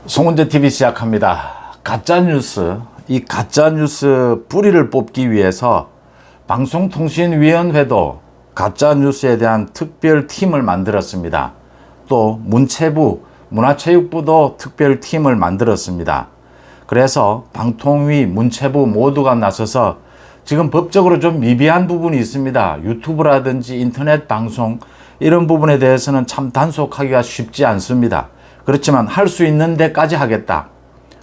송은재 TV 시작합니다. 가짜뉴스, 이 가짜뉴스 뿌리를 뽑기 위해서 방송통신위원회도 가짜뉴스에 대한 특별팀을 만들었습니다. 또 문체부, 문화체육부도 특별팀을 만들었습니다. 그래서 방통위, 문체부 모두가 나서서 지금 법적으로 좀 미비한 부분이 있습니다. 유튜브라든지 인터넷 방송 이런 부분에 대해서는 참 단속하기가 쉽지 않습니다. 그렇지만 할 수 있는 데까지 하겠다.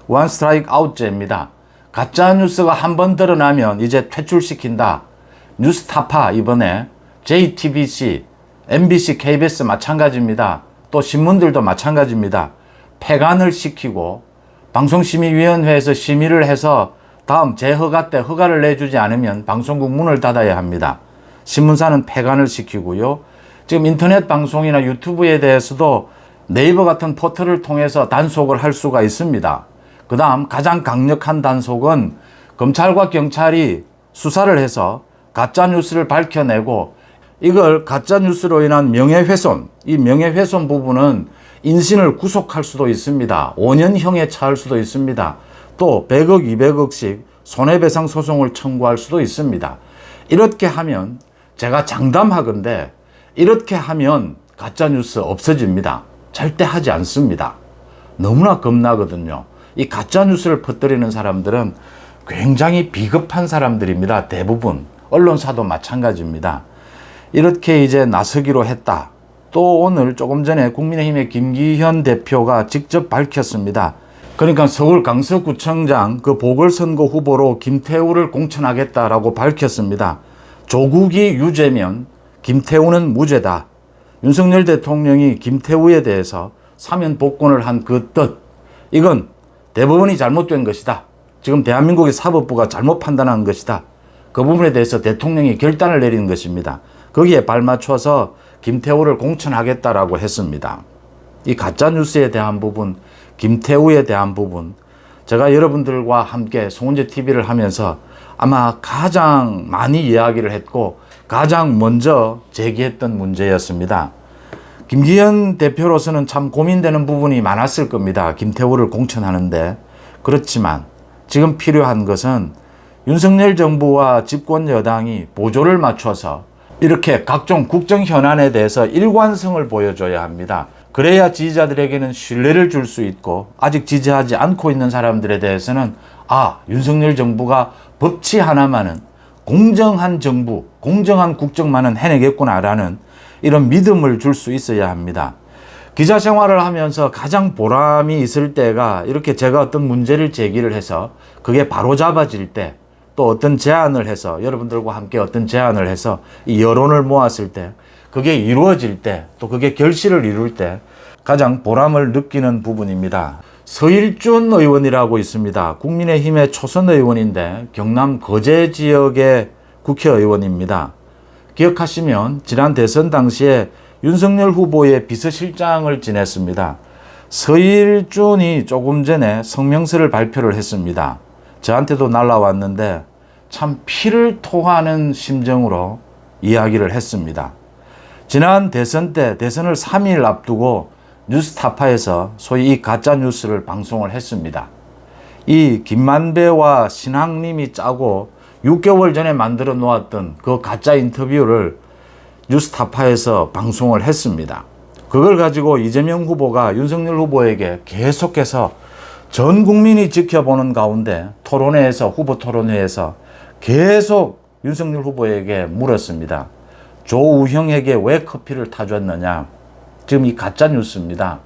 원 스트라이크 아웃제입니다. 가짜뉴스가 한번 드러나면 이제 퇴출시킨다. 뉴스타파 이번에 JTBC, MBC, KBS 마찬가지입니다. 또 신문들도 마찬가지입니다. 폐간을 시키고 방송심의위원회에서 심의를 해서 다음 재허가 때 허가를 내주지 않으면 방송국 문을 닫아야 합니다. 신문사는 폐간을 시키고요. 지금 인터넷 방송이나 유튜브에 대해서도 네이버 같은 포털을 통해서 단속을 할 수가 있습니다. 그 다음 가장 강력한 단속은 검찰과 경찰이 수사를 해서 가짜뉴스를 밝혀내고 이걸 가짜뉴스로 인한 명예훼손, 이 명예훼손 부분은 인신을 구속할 수도 있습니다. 5년형에 처할 수도 있습니다. 또 100억, 200억씩 손해배상 소송을 청구할 수도 있습니다. 이렇게 하면 제가 장담하건대 이렇게 하면 가짜뉴스 없어집니다. 절대 하지 않습니다. 너무나 겁나거든요. 이 가짜뉴스를 퍼뜨리는 사람들은 굉장히 비겁한 사람들입니다. 대부분. 언론사도 마찬가지입니다. 이렇게 이제 나서기로 했다. 또 오늘 조금 전에 국민의힘의 김기현 대표가 직접 밝혔습니다. 그러니까 서울 강서구청장 그 보궐선거 후보로 김태우를 공천하겠다라고 밝혔습니다. 조국이 유죄면 김태우는 무죄다. 윤석열 대통령이 김태우에 대해서 사면 복권을 한 그 뜻, 이건 대법원이 잘못된 것이다. 지금 대한민국의 사법부가 잘못 판단한 것이다. 그 부분에 대해서 대통령이 결단을 내린 것입니다. 거기에 발맞춰서 김태우를 공천하겠다라고 했습니다. 이 가짜뉴스에 대한 부분, 김태우에 대한 부분, 제가 여러분들과 함께 송은재 TV를 하면서 아마 가장 많이 이야기를 했고 가장 먼저 제기했던 문제였습니다. 김기현 대표로서는 참 고민되는 부분이 많았을 겁니다. 김태우를 공천하는데. 그렇지만 지금 필요한 것은 윤석열 정부와 집권 여당이 보조를 맞춰서 이렇게 각종 국정 현안에 대해서 일관성을 보여줘야 합니다. 그래야 지지자들에게는 신뢰를 줄 수 있고 아직 지지하지 않고 있는 사람들에 대해서는 윤석열 정부가 법치 하나만은 공정한 정부, 공정한 국정만은 해내겠구나라는 이런 믿음을 줄 수 있어야 합니다. 기자 생활을 하면서 가장 보람이 있을 때가 이렇게 제가 어떤 문제를 제기를 해서 그게 바로잡아질 때, 또 어떤 제안을 해서 여러분들과 함께 어떤 제안을 해서 이 여론을 모았을 때, 그게 이루어질 때, 또 그게 결실을 이룰 때 가장 보람을 느끼는 부분입니다. 서일준 의원이라고 있습니다. 국민의힘의 초선 의원인데 경남 거제 지역의 국회의원입니다. 기억하시면 지난 대선 당시에 윤석열 후보의 비서실장을 지냈습니다. 서일준이 조금 전에 성명서를 발표를 했습니다. 저한테도 날라왔는데 참 피를 토하는 심정으로 이야기를 했습니다. 지난 대선 때 대선을 3일 앞두고 뉴스타파에서 소위 이 가짜뉴스를 방송을 했습니다. 이 김만배와 신학님이 짜고 6개월 전에 만들어 놓았던 그 가짜 인터뷰를 뉴스타파에서 방송을 했습니다. 그걸 가지고 이재명 후보가 윤석열 후보에게 계속해서 전 국민이 지켜보는 가운데 토론회에서, 후보 토론회에서 계속 윤석열 후보에게 물었습니다. 조우형에게 왜 커피를 타줬느냐. 지금 이 가짜 뉴스입니다.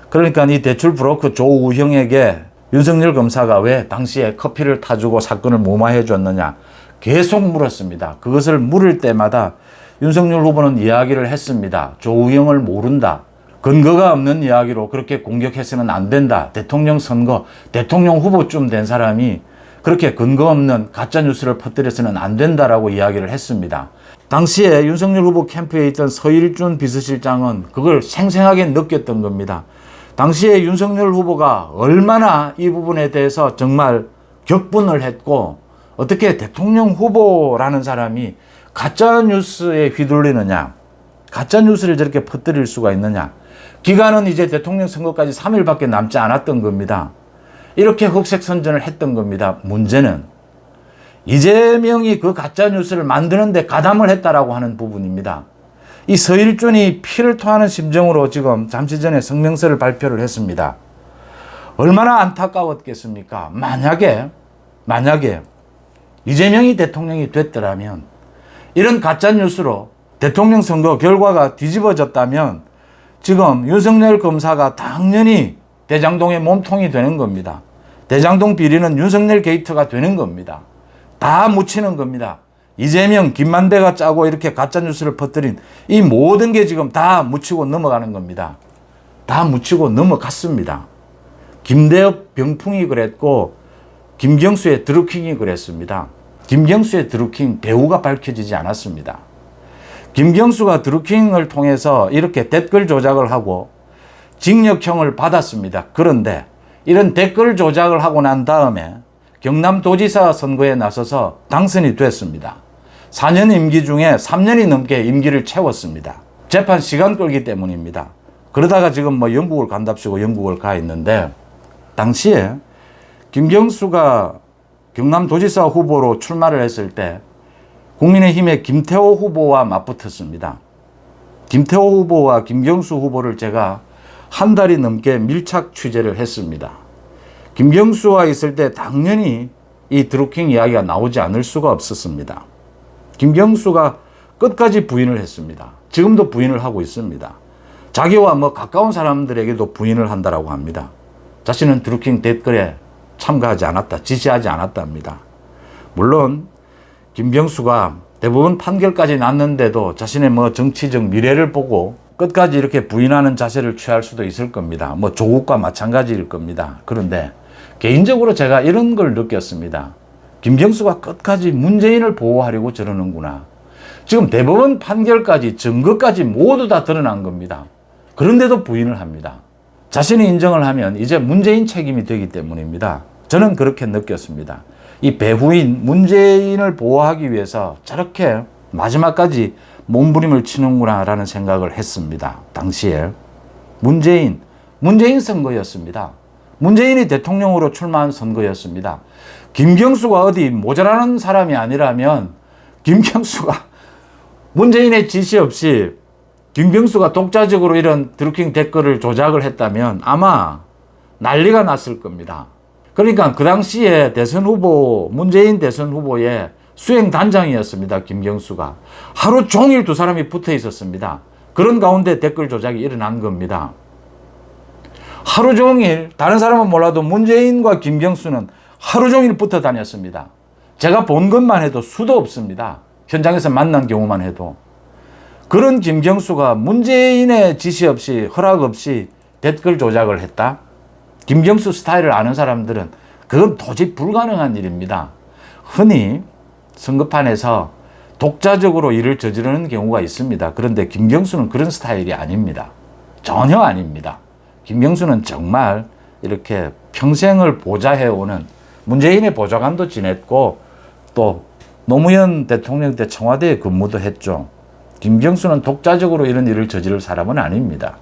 그러니까 이 대출 브로커 조우형에게 윤석열 검사가 왜 당시에 커피를 타주고 사건을 무마해 줬느냐 계속 물었습니다. 그것을 물을 때마다 윤석열 후보는 이야기를 했습니다. 조우형을 모른다. 근거가 없는 이야기로 그렇게 공격해서는 안 된다. 대통령 선거, 대통령 후보쯤 된 사람이 그렇게 근거 없는 가짜뉴스를 퍼뜨려서는 안 된다라고 이야기를 했습니다. 당시에 윤석열 후보 캠프에 있던 서일준 비서실장은 그걸 생생하게 느꼈던 겁니다. 당시에 윤석열 후보가 얼마나 이 부분에 대해서 정말 격분을 했고 어떻게 대통령 후보라는 사람이 가짜뉴스에 휘둘리느냐, 가짜뉴스를 저렇게 퍼뜨릴 수가 있느냐, 기간은 이제 대통령 선거까지 3일밖에 남지 않았던 겁니다. 이렇게 흑색선전을 했던 겁니다. 문제는 이재명이 그 가짜뉴스를 만드는데 가담을 했다라고 하는 부분입니다. 이 서일준이 피를 토하는 심정으로 지금 잠시 전에 성명서를 발표를 했습니다. 얼마나 안타까웠겠습니까? 만약에 이재명이 대통령이 됐더라면, 이런 가짜뉴스로 대통령 선거 결과가 뒤집어졌다면 지금 윤석열 검사가 당연히 대장동의 몸통이 되는 겁니다. 대장동 비리는 윤석열 게이트가 되는 겁니다. 다 묻히는 겁니다. 이재명, 김만배가 짜고 이렇게 가짜뉴스를 퍼뜨린 이 모든 게 지금 다 묻히고 넘어가는 겁니다. 다 묻히고 넘어갔습니다. 김대엽 병풍이 그랬고 김경수의 드루킹이 그랬습니다. 김경수의 드루킹 배우가 밝혀지지 않았습니다. 김경수가 드루킹을 통해서 이렇게 댓글 조작을 하고 징역형을 받았습니다. 그런데 이런 댓글 조작을 하고 난 다음에 경남도지사 선거에 나서서 당선이 됐습니다. 4년 임기 중에 3년이 넘게 임기를 채웠습니다. 재판 시간 끌기 때문입니다. 그러다가 지금 뭐 영국을 간답시고 영국을 가 있는데, 당시에 김경수가 경남도지사 후보로 출마를 했을 때 국민의힘의 김태호 후보와 맞붙었습니다. 김태호 후보와 김경수 후보를 제가 한 달이 넘게 밀착 취재를 했습니다. 김경수와 있을 때 당연히 이 드루킹 이야기가 나오지 않을 수가 없었습니다. 김경수가 끝까지 부인을 했습니다. 지금도 부인을 하고 있습니다. 자기와 뭐 가까운 사람들에게도 부인을 한다라고 합니다. 자신은 드루킹 댓글에 참가하지 않았다, 지시하지 않았답니다. 물론 김경수가 대부분 판결까지 났는데도 자신의 뭐 정치적 미래를 보고 끝까지 이렇게 부인하는 자세를 취할 수도 있을 겁니다. 뭐 조국과 마찬가지일 겁니다. 그런데 개인적으로 제가 이런 걸 느꼈습니다. 김경수가 끝까지 문재인을 보호하려고 저러는구나. 지금 대법원 판결까지 증거까지 모두 다 드러난 겁니다. 그런데도 부인을 합니다. 자신이 인정을 하면 이제 문재인 책임이 되기 때문입니다. 저는 그렇게 느꼈습니다. 이 배후인 문재인을 보호하기 위해서 저렇게 마지막까지 몸부림을 치는구나 라는 생각을 했습니다. 당시에 문재인 선거였습니다. 문재인이 대통령으로 출마한 선거였습니다. 김경수가 어디 모자라는 사람이 아니라면 김경수가 문재인의 지시 없이 김경수가 독자적으로 이런 드루킹 댓글을 조작을 했다면 아마 난리가 났을 겁니다. 그러니까 그 당시에 대선 후보, 문재인 대선 후보의 수행단장이었습니다. 김경수가. 하루 종일 두 사람이 붙어 있었습니다. 그런 가운데 댓글 조작이 일어난 겁니다. 하루 종일, 다른 사람은 몰라도 문재인과 김경수는 하루 종일 붙어 다녔습니다. 제가 본 것만 해도 수도 없습니다. 현장에서 만난 경우만 해도. 그런 김경수가 문재인의 지시 없이, 허락 없이 댓글 조작을 했다? 김경수 스타일을 아는 사람들은 그건 도저히 불가능한 일입니다. 흔히 선거판에서 독자적으로 일을 저지르는 경우가 있습니다. 그런데 김경수는 그런 스타일이 아닙니다. 전혀 아닙니다. 김경수는 정말 이렇게 평생을 보좌해오는, 문재인의 보좌관도 지냈고 또 노무현 대통령 때 청와대에 근무도 했죠. 김경수는 독자적으로 이런 일을 저지를 사람은 아닙니다.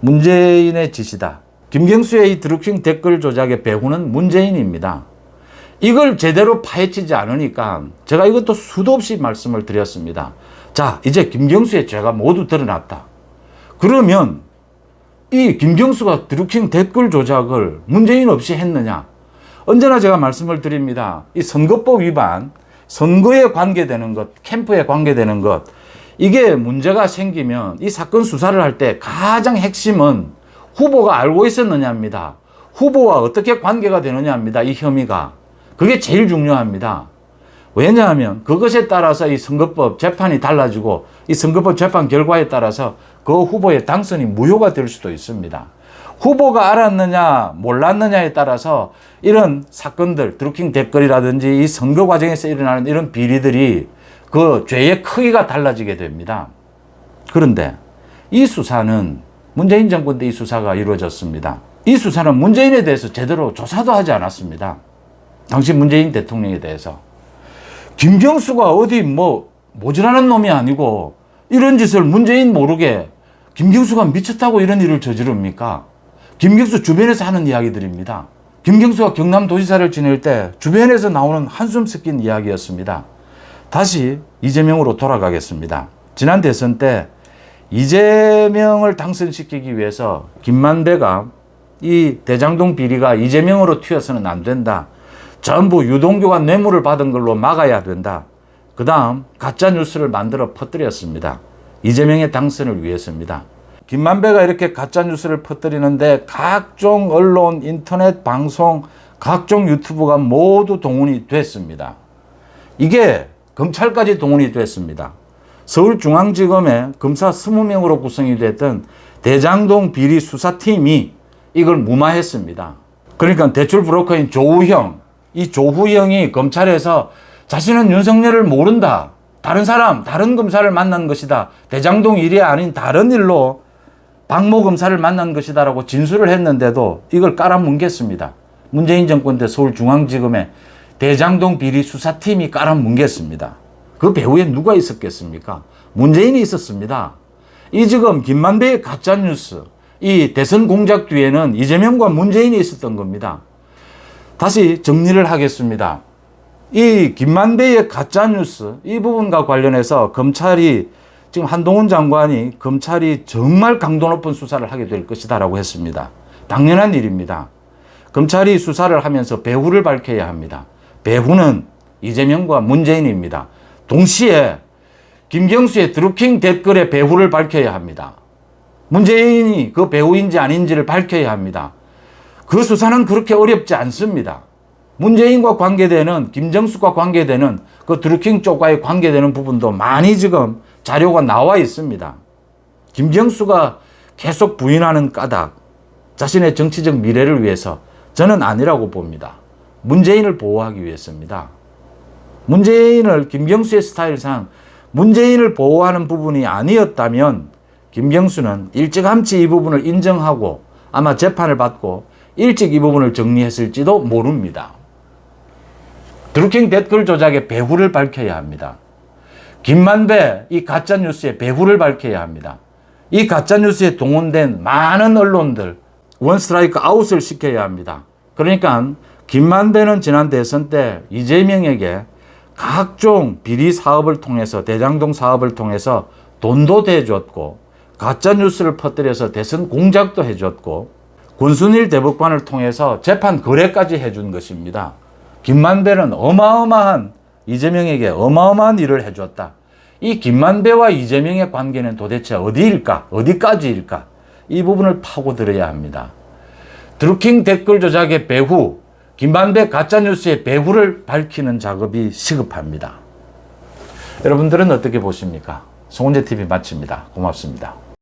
문재인의 지시다. 김경수의 이 드루킹 댓글 조작의 배후는 문재인입니다. 이걸 제대로 파헤치지 않으니까 제가 이것도 수도 없이 말씀을 드렸습니다. 자, 이제 김경수의 죄가 모두 드러났다. 그러면 이 김경수가 드루킹 댓글 조작을 문재인 없이 했느냐? 언제나 제가 말씀을 드립니다. 이 선거법 위반, 선거에 관계되는 것, 캠프에 관계되는 것, 이게 문제가 생기면 이 사건 수사를 할 때 가장 핵심은 후보가 알고 있었느냐입니다. 후보와 어떻게 관계가 되느냐입니다. 이 혐의가. 그게 제일 중요합니다. 왜냐하면 그것에 따라서 이 선거법 재판이 달라지고 이 선거법 재판 결과에 따라서 그 후보의 당선이 무효가 될 수도 있습니다. 후보가 알았느냐 몰랐느냐에 따라서 이런 사건들, 드루킹 댓글이라든지 이 선거 과정에서 일어나는 이런 비리들이 그 죄의 크기가 달라지게 됩니다. 그런데 이 수사는 문재인 정권 때 이 수사가 이루어졌습니다. 이 수사는 문재인에 대해서 제대로 조사도 하지 않았습니다. 당시 문재인 대통령에 대해서. 김경수가 어디 뭐 모자라는 놈이 아니고 이런 짓을 문재인 모르게 김경수가 미쳤다고 이런 일을 저지릅니까? 김경수 주변에서 하는 이야기들입니다. 김경수가 경남도지사를 지낼 때 주변에서 나오는 한숨 섞인 이야기였습니다. 다시 이재명으로 돌아가겠습니다. 지난 대선 때 이재명을 당선시키기 위해서 김만배가 이 대장동 비리가 이재명으로 튀어서는 안 된다. 전부 유동규가 뇌물을 받은 걸로 막아야 된다. 그 다음 가짜 뉴스를 만들어 퍼뜨렸습니다. 이재명의 당선을 위해서입니다. 김만배가 이렇게 가짜 뉴스를 퍼뜨리는데 각종 언론, 인터넷, 방송, 각종 유튜브가 모두 동원이 됐습니다. 이게 검찰까지 동원이 됐습니다. 서울중앙지검에 검사 20명으로 구성이 됐던 대장동 비리 수사팀이 이걸 무마했습니다. 그러니까 대출 브로커인 조우형, 이 조우형이 검찰에서 자신은 윤석열을 모른다. 다른 사람, 다른 검사를 만난 것이다. 대장동 일이 아닌 다른 일로 박모 검사를 만난 것이다 라고 진술을 했는데도 이걸 깔아뭉갰습니다. 문재인 정권 때 서울중앙지검에 대장동 비리 수사팀이 깔아뭉갰습니다. 그 배후에 누가 있었겠습니까? 문재인이 있었습니다. 이 지금 김만배의 가짜뉴스, 이 대선 공작 뒤에는 이재명과 문재인이 있었던 겁니다. 다시 정리를 하겠습니다. 이 김만배의 가짜뉴스, 이 부분과 관련해서 검찰이 지금 한동훈 장관이 검찰이 정말 강도 높은 수사를 하게 될 것이다 라고 했습니다. 당연한 일입니다. 검찰이 수사를 하면서 배후를 밝혀야 합니다. 배후는 이재명과 문재인입니다. 동시에 김경수의 드루킹 댓글의 배후를 밝혀야 합니다. 문재인이 그 배후인지 아닌지를 밝혀야 합니다. 그 수사는 그렇게 어렵지 않습니다. 문재인과 관계되는, 김정숙과 관계되는 그 드루킹 쪽과의 관계되는 부분도 많이 지금 자료가 나와 있습니다. 김경수가 계속 부인하는 까닭, 자신의 정치적 미래를 위해서 저는 아니라고 봅니다. 문재인을 보호하기 위해서입니다. 문재인을 김경수의 스타일상 문재인을 보호하는 부분이 아니었다면 김경수는 일찌감치 이 부분을 인정하고 아마 재판을 받고 일찍 이 부분을 정리했을지도 모릅니다. 드루킹 댓글 조작의 배후를 밝혀야 합니다. 김만배 이 가짜뉴스의 배후를 밝혀야 합니다. 이 가짜뉴스에 동원된 많은 언론들 원스트라이크 아웃을 시켜야 합니다. 그러니까 김만배는 지난 대선 때 이재명에게 각종 비리 사업을 통해서 대장동 사업을 통해서 돈도 대줬고 가짜뉴스를 퍼뜨려서 대선 공작도 해줬고 권순일 대법관을 통해서 재판 거래까지 해준 것입니다. 김만배는 어마어마한 이재명에게 어마어마한 일을 해줬다. 이 김만배와 이재명의 관계는 도대체 어디일까? 어디까지일까? 이 부분을 파고들어야 합니다. 드루킹 댓글 조작의 배후, 김만배 가짜뉴스의 배후를 밝히는 작업이 시급합니다. 여러분들은 어떻게 보십니까? 송은재TV 마칩니다. 고맙습니다.